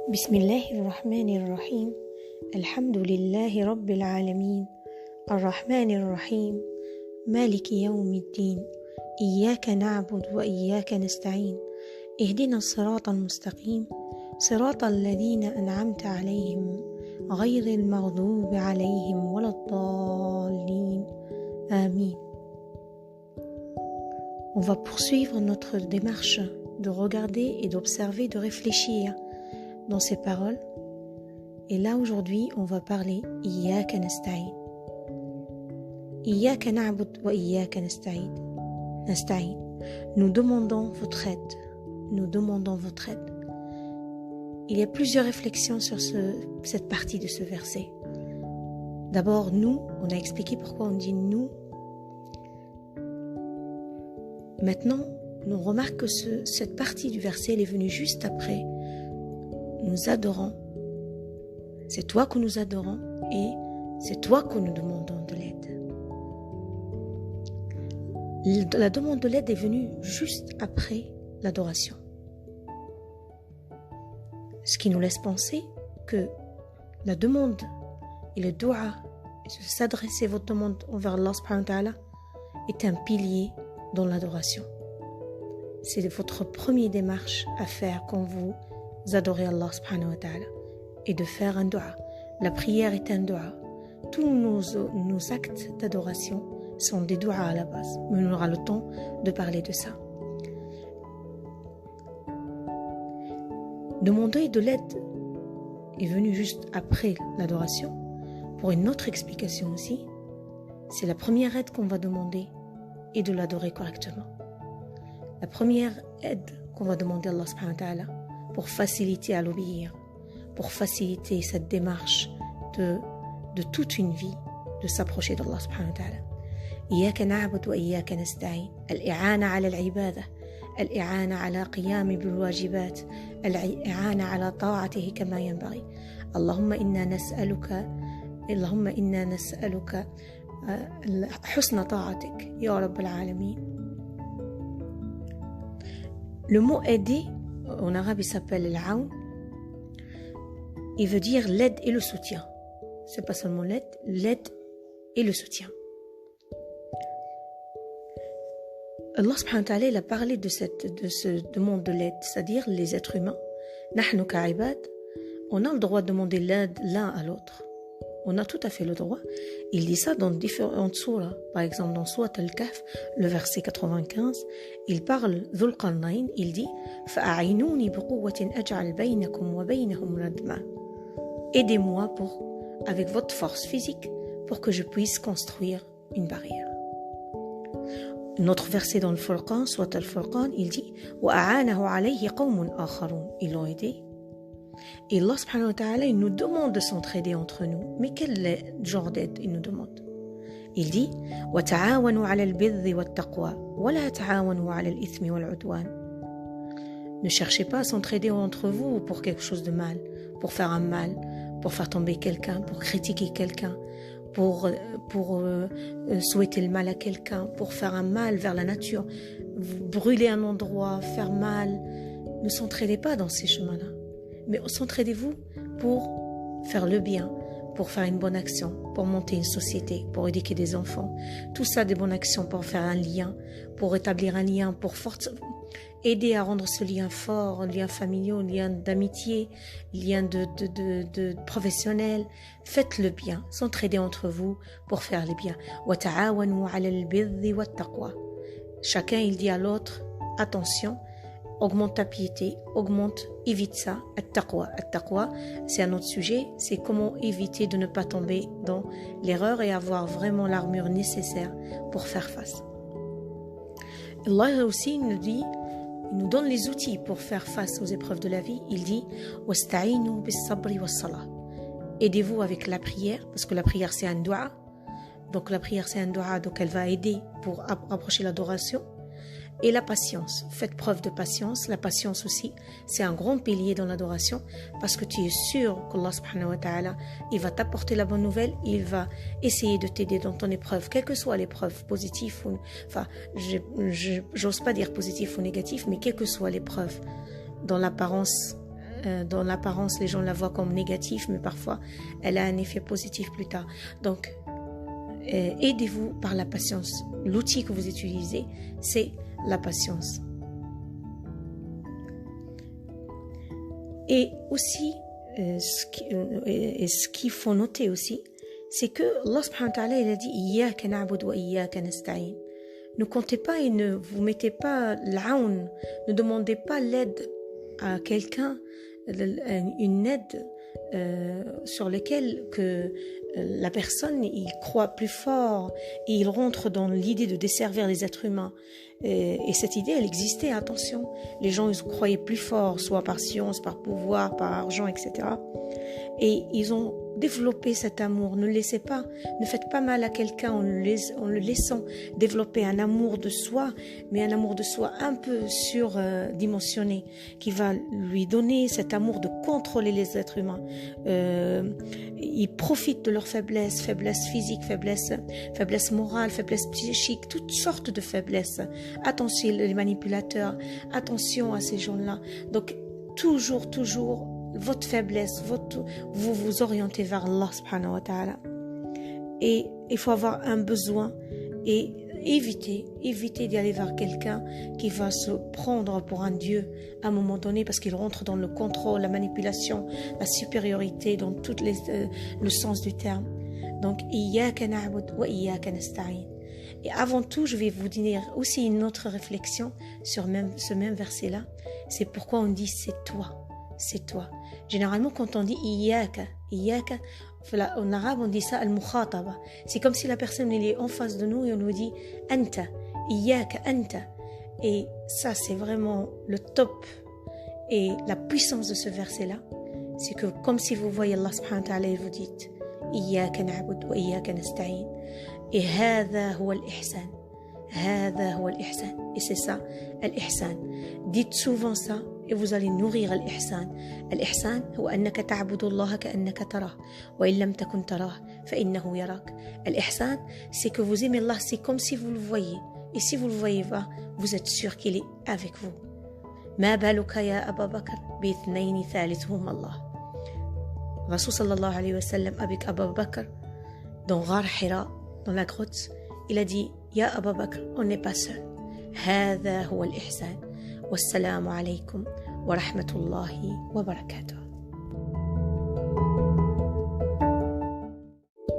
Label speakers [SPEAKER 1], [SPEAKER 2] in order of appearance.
[SPEAKER 1] بسم الله الرحمن الرحيم الحمد لله رب العالمين الرحمن الرحيم مالك يوم الدين إياك نعبد وإياك نستعين اهدنا الصراط المستقيم صراط الذين أنعمت عليهم غير المغضوب عليهم ولا الضالين آمين. On va poursuivre notre démarche de regarder et d'observer, de réfléchir dans ces paroles. Et là aujourd'hui, on va parler Iyyaka nasta'in. Iyyaka na'bud wa iyyaka nasta'in. Nous demandons votre aide. Nous demandons votre aide. Il y a plusieurs réflexions sur cette partie de ce verset. D'abord, nous, on a expliqué pourquoi on dit nous. Maintenant, on remarque que cette partie du verset elle est venue juste après. Nous adorons. C'est toi que nous adorons et c'est toi que nous demandons de l'aide. La demande de l'aide est venue juste après l'adoration. Ce qui nous laisse penser que la demande et le dua, s'adresser votre demande envers Allah subhanahu wa ta'ala, est un pilier dans l'adoration. C'est votre première démarche à faire quand vous adorez Allah subhanahu wa ta'ala et de faire un dua. La prière est un dua. Tous nos actes d'adoration sont des duas à la base, mais on aura le temps de parler de ça. Demander de l'aide est venu juste après l'adoration. Pour une autre explication aussi, c'est la première aide qu'on va demander et de l'adorer correctement. La première aide qu'on va demander à Allah subhanahu wa ta'ala pour faciliter à l'obéir, pour faciliter cette démarche de toute une vie, de s'approcher d'Allah subhanahu wa ta'ala. إياك نعبد وإياك نستعين الإعانة على العبادة الإعانة على قيام بالواجبات الإعانة على طاعته كما ينبغي اللهم إنا نسألك حسن طاعتك يا رب العالمين. Le mot aider en arabe il s'appelle l'aoun. Il veut dire l'aide et le soutien. C'est pas seulement l'aide et le soutien. Allah subhanahu wa ta'ala il a parlé de ce demande de l'aide, c'est-à-dire les êtres humains. Nahnu ka'ibad, on a le droit de demander l'aide l'un à l'autre. On a tout à fait le droit. Il dit ça dans différentes sourates. Par exemple, dans Surat Al-Kahf, le verset 95, il parle Dhul Qarnayn, il dit فَأَعِنُونِي بِقُوَّةٍ أَجْعَلْ بَيْنَكُمْ وَبَيْنَهُمْ رَدْمًا. Aidez-moi avec votre force physique pour que je puisse construire une barrière. Notre verset dans le Furqan, Surat Al-Furqan, il dit وَأَعَانَهُ عَلَيْهِ قَوْمٌ آخَرُونَ. Ils l'ont aidé. Et Allah subhanahu wa ta'ala, il nous demande de s'entraider entre nous. Mais quel genre d'aide il nous demande? Il dit وَتَعَاوَنُوا عَلَى الْبِرِّ وَالتَّقْوَى وَلَا تَعَاوَنُوا عَلَى الْإِثْمِ وَالْعُدْوَانِ. Ne cherchez pas à s'entraider entre vous pour quelque chose de mal, pour faire un mal, pour faire tomber quelqu'un, pour critiquer quelqu'un, pour souhaiter le mal à quelqu'un, pour faire un mal vers la nature, brûler un endroit, faire mal. Ne s'entraidez pas dans ces chemins-là. Mais s'entraidez-vous pour faire le bien, pour faire une bonne action, pour monter une société, pour éduquer des enfants. Tout ça, des bonnes actions pour faire un lien, pour établir un lien, pour aider à rendre ce lien fort, un lien familial, un lien d'amitié, un lien de professionnel. Faites le bien, s'entraidez entre vous pour faire le bien. وَتَعَاوَنُوا عَلَى الْبِرِّ وَالتَّقْوَى. Chacun, il dit à l'autre, attention, augmente ta piété, évite ça. At-taqwa, c'est un autre sujet, c'est comment éviter de ne pas tomber dans l'erreur et avoir vraiment l'armure nécessaire pour faire face. Allah aussi il nous donne les outils pour faire face aux épreuves de la vie. Il dit وَاسْتَعِينُوا بِالصَّبْرِ وَالصَّلَاةِ. Aidez-vous avec la prière, parce que la prière c'est un dua. Donc la prière c'est un dua, donc elle va aider pour approcher l'adoration. Et la patience, faites preuve de patience. La patience aussi, c'est un grand pilier dans l'adoration parce que tu es sûr qu'Allah subhanahu wa ta'ala, il va t'apporter la bonne nouvelle, il va essayer de t'aider dans ton épreuve, quelle que soit l'épreuve, positive ou, enfin, j'ose pas dire positif ou négatif, mais quelle que soit l'épreuve, dans l'apparence dans l'apparence, les gens la voient comme négative, mais parfois, elle a un effet positif plus tard. Donc, aidez-vous par la patience. L'outil que vous utilisez, c'est la patience. Et aussi, ce qu'il faut noter aussi, c'est que Allah subhanahu wa ta'ala, il a dit « Iyyaka na'budu wa iyyaka nasta'in ». Ne comptez pas et ne vous mettez pas l'aoun, ne demandez pas l'aide à quelqu'un, une aide sur laquelle que la personne il croit plus fort et il rentre dans l'idée de desservir les êtres humains. Et cette idée, elle existait, attention. Les gens, ils croyaient plus fort, soit par science, par pouvoir, par argent, etc. Et ils ont développé cet amour. Ne laissez pas, ne faites pas mal à quelqu'un en le laissant développer un amour de soi, mais un amour de soi un peu surdimensionné, qui va lui donner cet amour de contrôler les êtres humains. Ils profitent de leur faiblesse physique, faiblesse morale, faiblesse psychique, toutes sortes de faiblesses. Attention les manipulateurs, attention à ces gens-là. Donc toujours votre faiblesse, vous vous orientez vers Allah subhanahu wa ta'ala. Et il faut avoir un besoin et éviter d'y aller vers quelqu'un qui va se prendre pour un dieu à un moment donné parce qu'il rentre dans le contrôle, la manipulation, la supériorité dans tout le sens du terme. Donc, Iyyaka na'budu wa iyyaka nasta'in. Et avant tout, je vais vous dire aussi une autre réflexion sur ce même verset-là. C'est pourquoi on dit c'est toi. Généralement, quand on dit Iyyaka, en arabe, on dit ça al-mukhataba. C'est comme si la personne elle est en face de nous et on nous dit Anta, Iyyaka, Anta. Et ça, c'est vraiment le top et la puissance de ce verset-là. C'est que comme si vous voyez Allah subhanahu wa ta'ala et vous dites Iyyaka na'budu wa iyyaka nasta'in. Et هذا هو الإحسان. Et c'est ça, al-ihsan. Dites souvent ça et vous allez nourrir al-ihsan. Al-ihsan هو أنك تعبد الله كأنك تراه وإن لم تكن تراه فإنه يراك. Al-ihsan, c'est que vous aimez Allah, c'est comme si vous le voyez. Et si vous le voyez pas, vous êtes sûr qu'il est avec vous. ما بالك يا أبا بكر باثنين ثالثهما الله. Rasoul sallallahu alayhi wa sallam avec Abu Bakr dans Ghar Hira, dans la grotte, il a dit Ya Abu Bakr, on n'est pas seul. هذا هو الإحسان. والسلام عليكم ورحمة الله وبركاته.